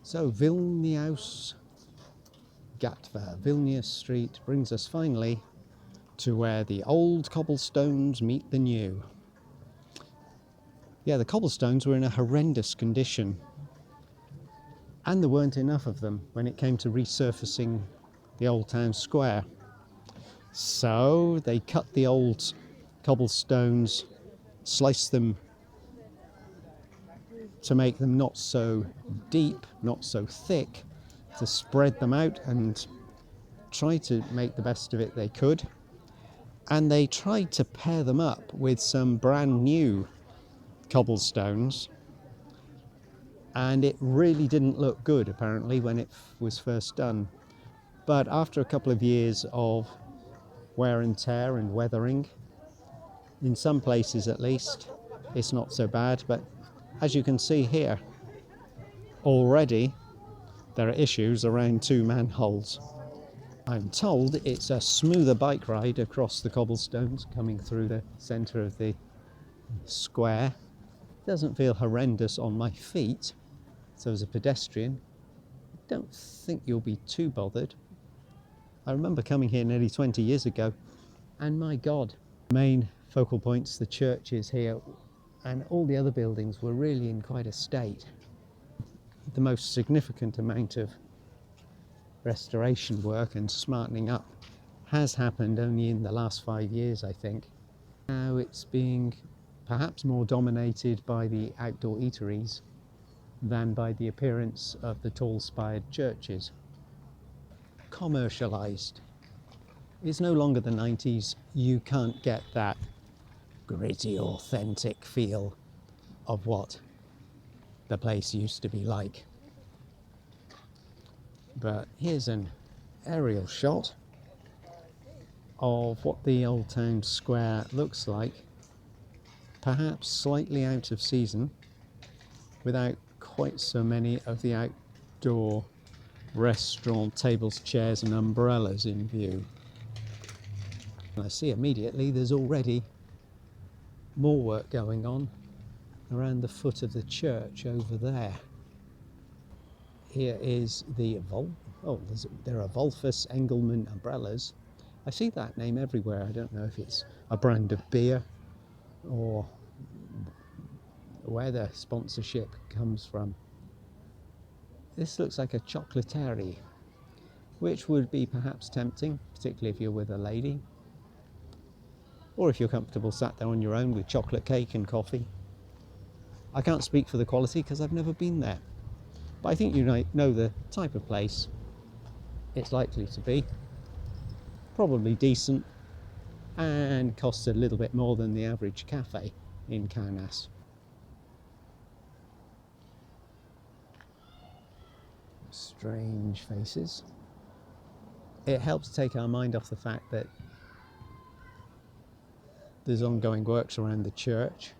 So Vilnius Gatva, Vilnius Street, brings us finally to where the old cobblestones meet the new. Yeah, the cobblestones were in a horrendous condition, and there weren't enough of them when it came to resurfacing the old town square. So they cut the old cobblestones, sliced them to make them not so deep, not so thick, to spread them out and try to make the best of it they could. And they tried to pair them up with some brand new cobblestones, and it really didn't look good apparently when it was first done. But after a couple of years of wear and tear and weathering, in some places at least, it's not so bad. But as you can see here, already there are issues around 2 manholes. I'm told it's a smoother bike ride across the cobblestones coming through the centre of the square. It doesn't feel horrendous on my feet, so as a pedestrian, I don't think you'll be too bothered. I remember coming here nearly 20 years ago, and my God, the main focal points, the churches here, and all the other buildings were really in quite a state. The most significant amount of restoration work and smartening up has happened only in the last 5 years, I think. Now it's being perhaps more dominated by the outdoor eateries than by the appearance of the tall-spired churches. Commercialised. It's no longer the 90s. You can't get that gritty, authentic feel of what the place used to be like. But here's an aerial shot of what the old town square looks like, perhaps slightly out of season, without quite so many of the outdoor restaurant tables, chairs and umbrellas in view. I see immediately there's already more work going on around the foot of the church over there. Here is the there are Wolfus Engelmann umbrellas. I see that name everywhere. I don't know if it's a brand of beer or where the sponsorship comes from. This looks like a chocolatieri, which would be perhaps tempting, particularly if you're with a lady, or if you're comfortable sat there on your own with chocolate cake and coffee. I can't speak for the quality because I've never been there, but I think you know the type of place it's likely to be. Probably decent, and costs a little bit more than the average cafe in Kaunas. Strange faces. It helps take our mind off the fact that there's ongoing works around the church.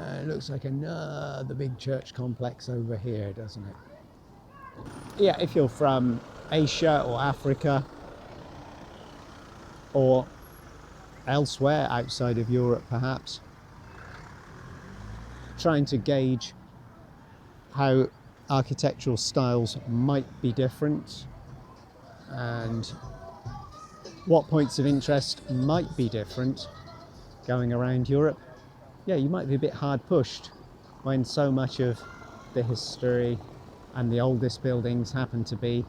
It looks like another big church complex over here, doesn't it? Yeah, if you're from Asia or Africa or elsewhere outside of Europe perhaps, trying to gauge how architectural styles might be different and what points of interest might be different going around Europe, yeah, you might be a bit hard pushed when so much of the history and the oldest buildings happen to be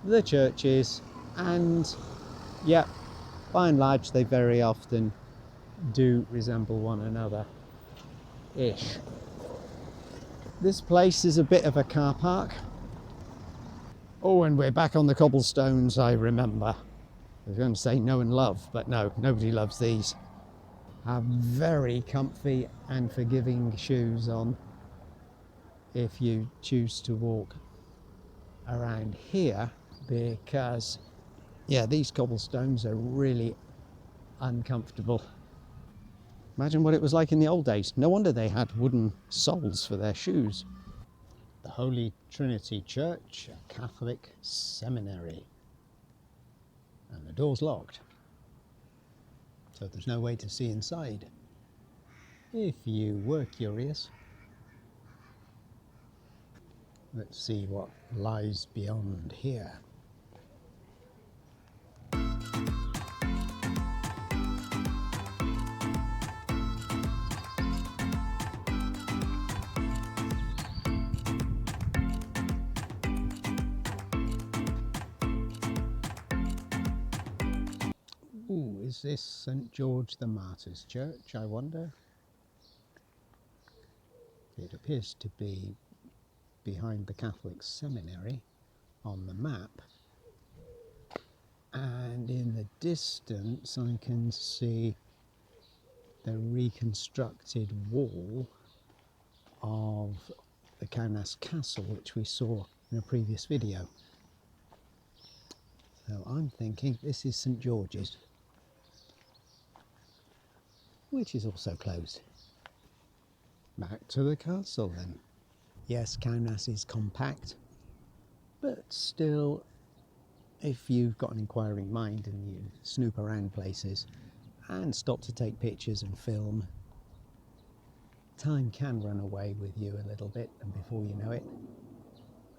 the churches, and yeah, by and large they very often do resemble one another ish. This place is a bit of a car park. Oh, and we're back on the cobblestones, I remember. I was going to say know and love, but no, nobody loves these. Have very comfy and forgiving shoes on if you choose to walk around here, because yeah, these cobblestones are really uncomfortable. Imagine what it was like in the old days. No wonder they had wooden soles for their shoes. The Holy Trinity Church, a Catholic seminary, and the door's locked, so there's no way to see inside. If you were curious, Let's see what lies beyond here. Ooh, is this St. George the Martyr's Church, I wonder? It appears to be behind the Catholic Seminary on the map. And in the distance I can see the reconstructed wall of the Kaunas castle, which we saw in a previous video. So I'm thinking this is St. George's, which is also closed. Back to the castle then. Yes, Kaunas is compact, but still, if you've got an inquiring mind and you snoop around places and stop to take pictures and film, time can run away with you a little bit, and before you know it,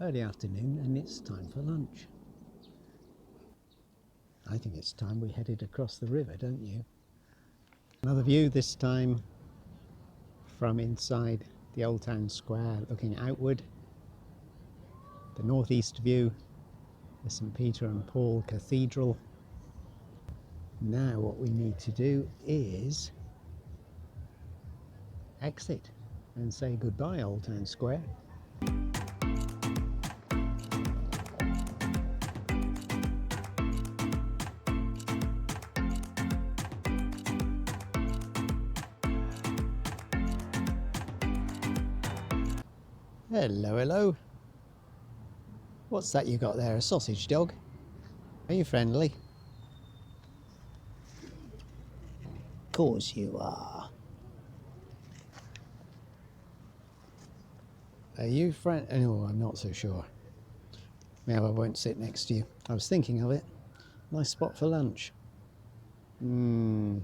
early afternoon and it's time for lunch. I think it's time we headed across the river, don't you? Another view, this time from inside the old town square, looking outward. The northeast view, the St. Peter and Paul Cathedral. Now what we need to do is exit and say goodbye, Old Town Square. Hello, hello. What's that you got there, a sausage dog? Are you friendly? Of course you are. Are you friend? Oh, I'm not so sure. Now I won't sit next to you. I was thinking of it. Nice spot for lunch. Maybe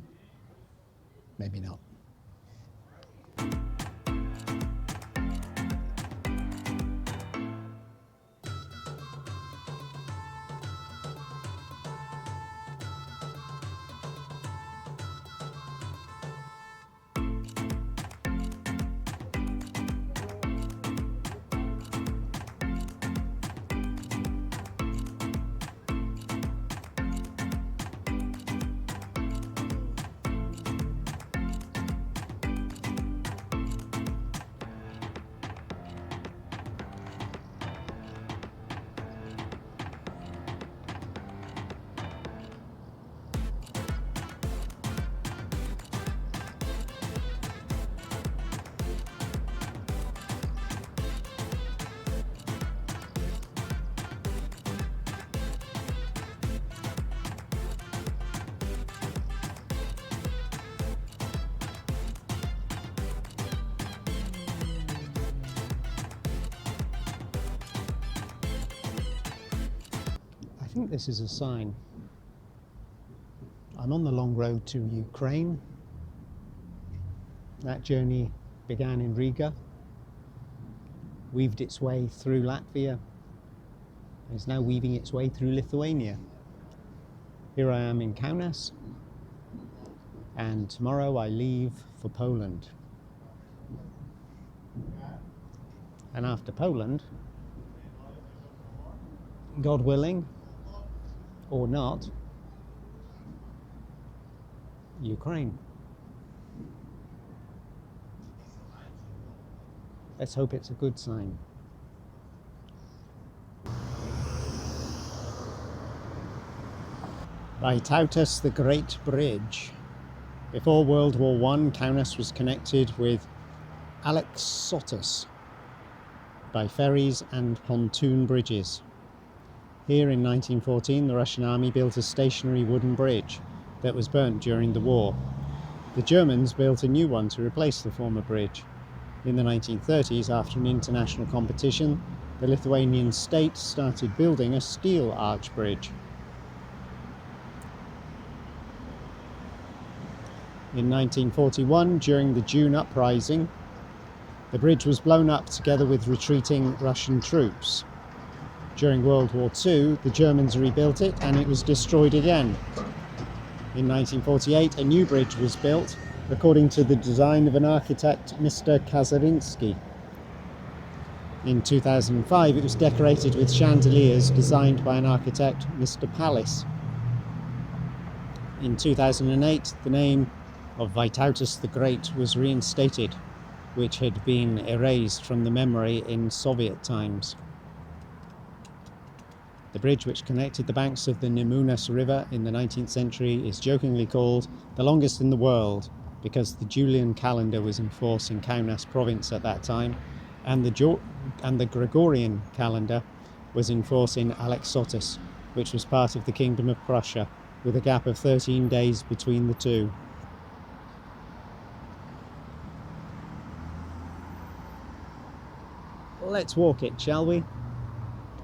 not. I think this is a sign. I'm on the long road to Ukraine. That journey began in Riga, weaved its way through Latvia, and is now weaving its way through Lithuania. Here I am in Kaunas, and tomorrow I leave for Poland. And after Poland, God willing, or not, Ukraine. Let's hope it's a good sign. Vytautas the Great Bridge. Before World War I, Kaunas was connected with Aleksotas by ferries and pontoon bridges. Here in 1914, the Russian army built a stationary wooden bridge that was burnt during the war. The Germans built a new one to replace the former bridge. In the 1930s, after an international competition, the Lithuanian state started building a steel arch bridge. In 1941, during the June uprising, The bridge was blown up together with retreating Russian troops. During World War II, the Germans rebuilt it and it was destroyed again. In 1948, a new bridge was built according to the design of an architect, Mr. Kazarinsky. In 2005, it was decorated with chandeliers designed by an architect, Mr. Palace. In 2008, the name of Vytautas the Great was reinstated, which had been erased from the memory in Soviet times. The bridge which connected the banks of the Nemunas River in the 19th century is jokingly called the longest in the world because the Julian calendar was in force in Kaunas province at that time, and the Gregorian calendar was in force in Aleksotas, which was part of the Kingdom of Prussia, with a gap of 13 days between the two. Let's walk it, shall we?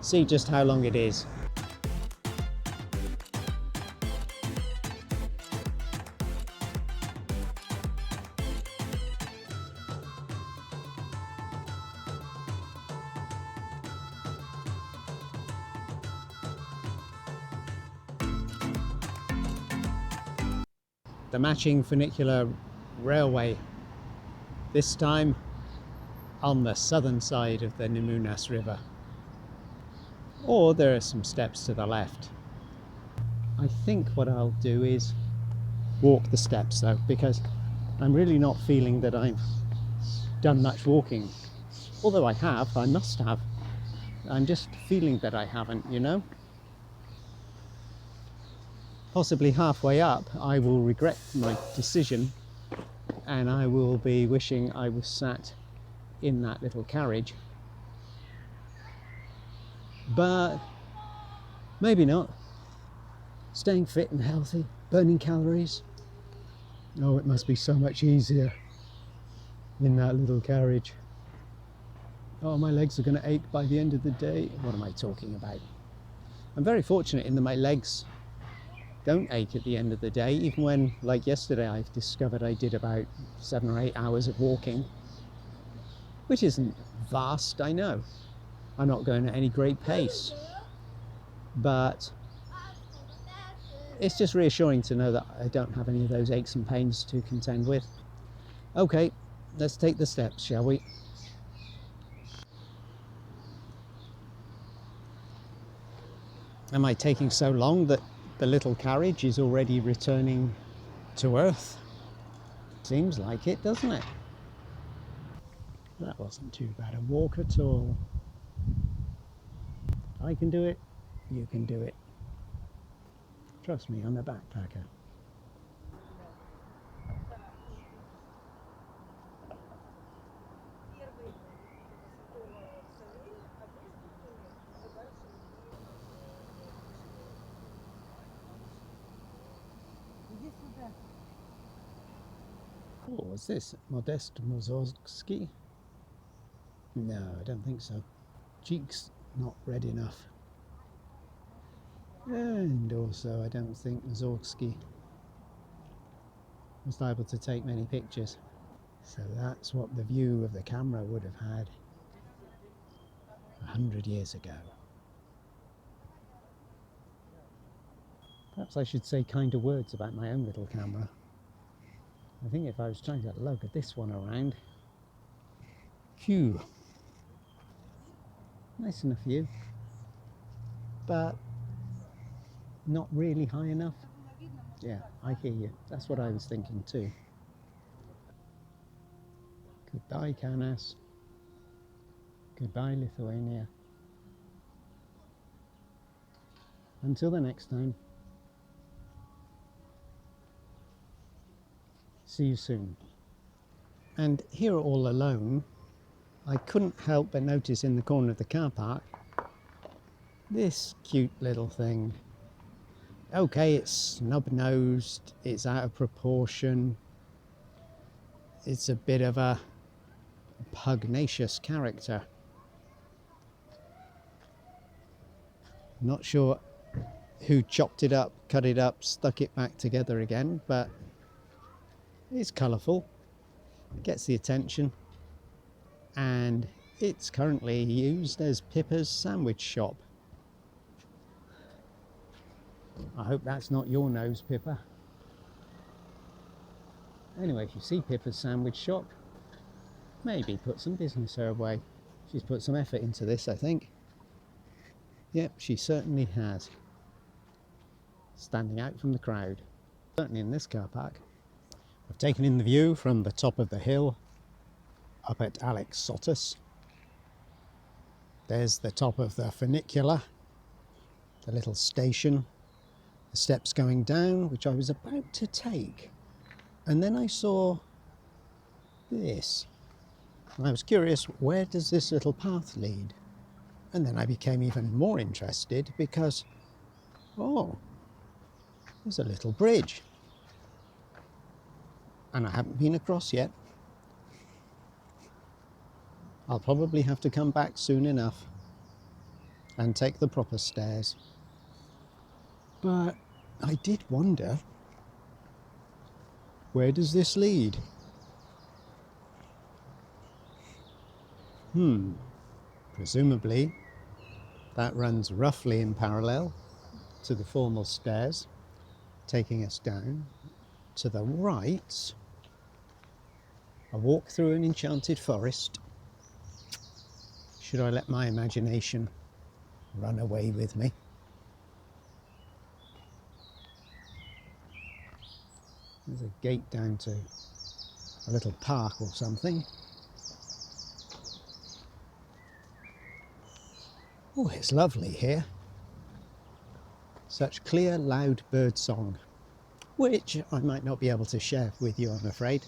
See just how long it is. The matching funicular railway, this time on the southern side of the Nemunas River. Or there are some steps to the left. I think what I'll do is walk the steps though, because I'm really not feeling that I've done much walking. Although I must have. I'm just feeling that I haven't, you know? Possibly halfway up, I will regret my decision and I will be wishing I was sat in that little carriage. But maybe not. Staying fit and healthy, burning calories. Oh, it must be so much easier in that little carriage. Oh, my legs are going to ache by the end of the day. What am I talking about? I'm very fortunate in that my legs don't ache at the end of the day, even when, like yesterday, I've discovered I did about 7 or 8 hours of walking, which isn't vast, I know. I'm not going at any great pace, but it's just reassuring to know that I don't have any of those aches and pains to contend with. Okay, let's take the steps, shall we? Am I taking so long that the little carriage is already returning to Earth? Seems like it, doesn't it? That wasn't too bad a walk at all. I can do it, you can do it. Trust me, I'm a backpacker. Oh, what's this? Modest Mussorgsky? No, I don't think so. Cheeks not red enough. And also, I don't think Mussorgsky was able to take many pictures. So that's what the view of the camera would have had 100 years ago. Perhaps I should say kinder words about my own little camera. I think if I was trying to look at this one around, phew, nice enough view, but not really high enough. Yeah, I hear you. That's what I was thinking too. Goodbye, Kaunas. Goodbye, Lithuania. Until the next time. See you soon. And here all alone, I couldn't help but notice in the corner of the car park this cute little thing. Okay, it's snub-nosed, it's out of proportion, it's a bit of a pugnacious character. Not sure who chopped it up, cut it up, stuck it back together again, but it's colourful, it gets the attention. and it's currently used as Pippa's sandwich shop. I hope that's not your nose, Pippa. Anyway, if you see Pippa's sandwich shop, maybe put some business her way. She's put some effort into this, I think. Yep, she certainly has. Standing out from the crowd. Certainly in this car park. I've taken in the view from the top of the hill up at Aleksotas. There's the top of the funicular, the little station, the steps going down, which I was about to take. And then I saw this. And I was curious, where does this little path lead? And then I became even more interested because, oh, there's a little bridge. And I haven't been across yet. I'll probably have to come back soon enough and take the proper stairs. But I did wonder, where does this lead? Presumably that runs roughly in parallel to the formal stairs, taking us down. To the right, a walk through an enchanted forest. Should I let my imagination run away with me? There's a gate down to a little park or something. Oh, it's lovely here. Such clear, loud bird song, which I might not be able to share with you, I'm afraid,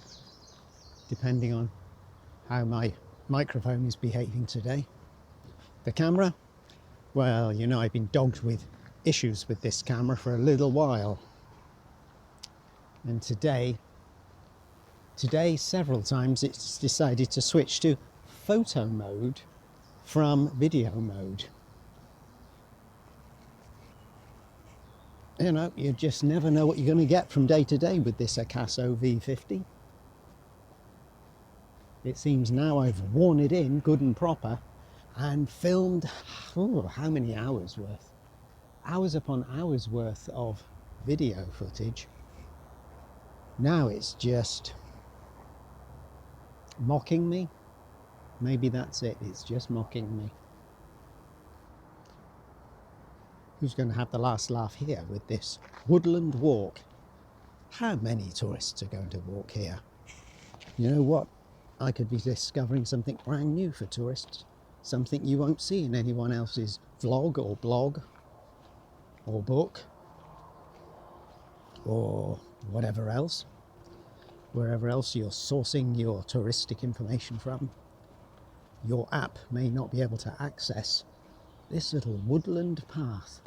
depending on how my microphone is behaving today. The camera, well, you know, I've been dogged with issues with this camera for a little while. And today several times it's decided to switch to photo mode from video mode. You know, you just never know what you're going to get from day to day with this Akaso V50. It seems now I've worn it in good and proper and filmed, how many hours worth? Hours upon hours worth of video footage. Now it's just mocking me. Maybe that's it, it's just mocking me. Who's going to have the last laugh here with this woodland walk? How many tourists are going to walk here? You know what? I could be discovering something brand new for tourists. Something you won't see in anyone else's vlog or blog or book or whatever else. Wherever else you're sourcing your touristic information from. Your app may not be able to access this little woodland path.